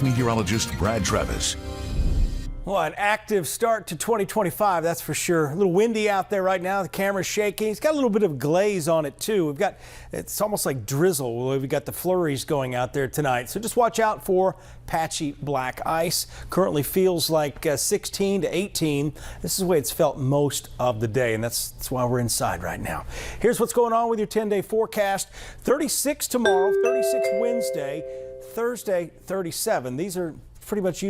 Meteorologist Brad Travis. Well, an active start to 2025, that's for sure. A little windy out there right now. The camera's shaking. It's got a little bit of glaze on it, too. It's almost like drizzle. We've got the flurries going out there tonight. So just watch out for patchy black ice. Currently feels like 16 to 18. This is the way it's felt most of the day, and that's why we're inside right now. Here's what's going on with your 10-day forecast. 36 tomorrow, 36 Wednesday, Thursday 37. These are pretty much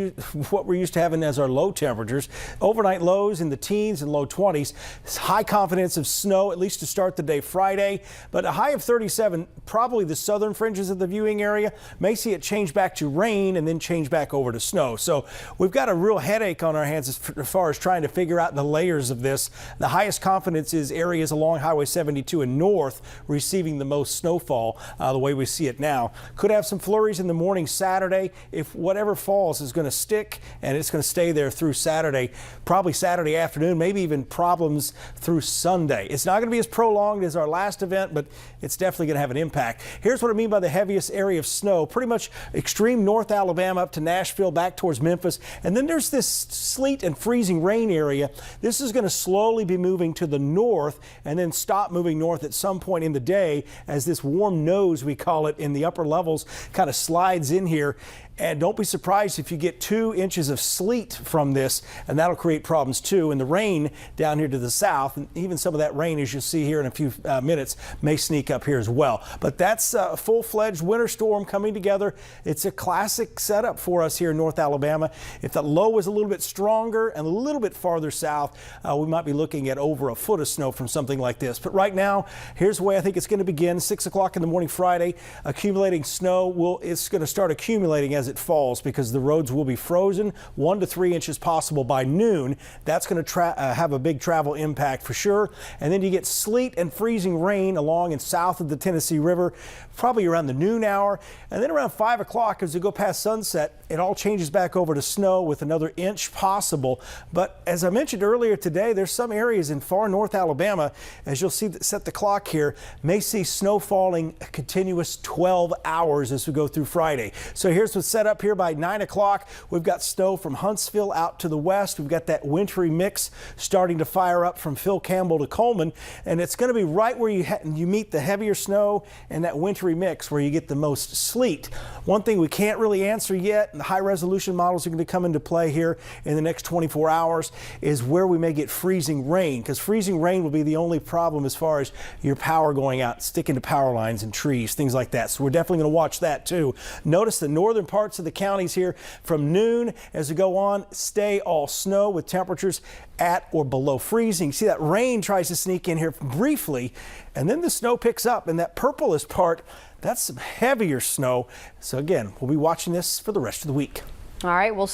what we're used to having as our low temperatures. Overnight lows in the teens and low 20s. It's high confidence of snow, at least to start the day Friday, but a high of 37, probably the southern fringes of the viewing area. May see it change back to rain and then change back over to snow. So we've got a real headache on our hands as far as trying to figure out the layers of this. The highest confidence is areas along Highway 72 and north receiving the most snowfall the way we see it now. Could have some flurries in the morning Saturday if whatever falls is going to stick, and it's going to stay there through Saturday, probably Saturday afternoon, maybe even problems through Sunday. It's not going to be as prolonged as our last event, but it's definitely going to have an impact. Here's what I mean by the heaviest area of snow. Pretty much extreme North Alabama up to Nashville, back towards Memphis. And then there's this sleet and freezing rain area. This is going to slowly be moving to the north and then stop moving north at some point in the day as this warm nose, we call it, in the upper levels kind of slides in here. And don't be surprised if you get 2 inches of sleet from this, and that'll create problems too. And the rain down here to the south, and even some of that rain, as you'll see here in a few minutes, may sneak up here as well. But that's a full-fledged winter storm coming together. It's a classic setup for us here in North Alabama. If the low was a little bit stronger and a little bit farther south, we might be looking at over a foot of snow from something like this. But right now, here's the way I think it's going to begin. 6 o'clock in the morning Friday, accumulating snow. It's going to start accumulating as it falls because the roads will be frozen. 1 to 3 inches possible by noon. That's going to have a big travel impact for sure. And then you get sleet and freezing rain along and south of the Tennessee River, probably around the noon hour. And then around 5 o'clock, as we go past sunset, it all changes back over to snow with another inch possible. But as I mentioned earlier today, there's some areas in far north Alabama, as you'll see, set the clock here, may see snow falling a continuous 12 hours as we go through Friday. So here's what's set up here by 9 o'clock. We've got snow from Huntsville out to the west. We've got that wintry mix starting to fire up from Phil Campbell to Coleman, and it's going to be right where you meet the heavier snow and that wintry mix where you get the most sleet. One thing we can't really answer yet, and the high resolution models are going to come into play here in the next 24 hours, is where we may get freezing rain, because freezing rain will be the only problem as far as your power going out, sticking to power lines and trees, things like that. So we're definitely going to watch that too. Notice the northern parts of the counties here from noon as we go on stay all snow with temperatures at or below freezing. See that rain tries to sneak in here briefly, and then the snow picks up, and that purplish part, that's some heavier snow. So again, we'll be watching this for the rest of the week. All right, we'll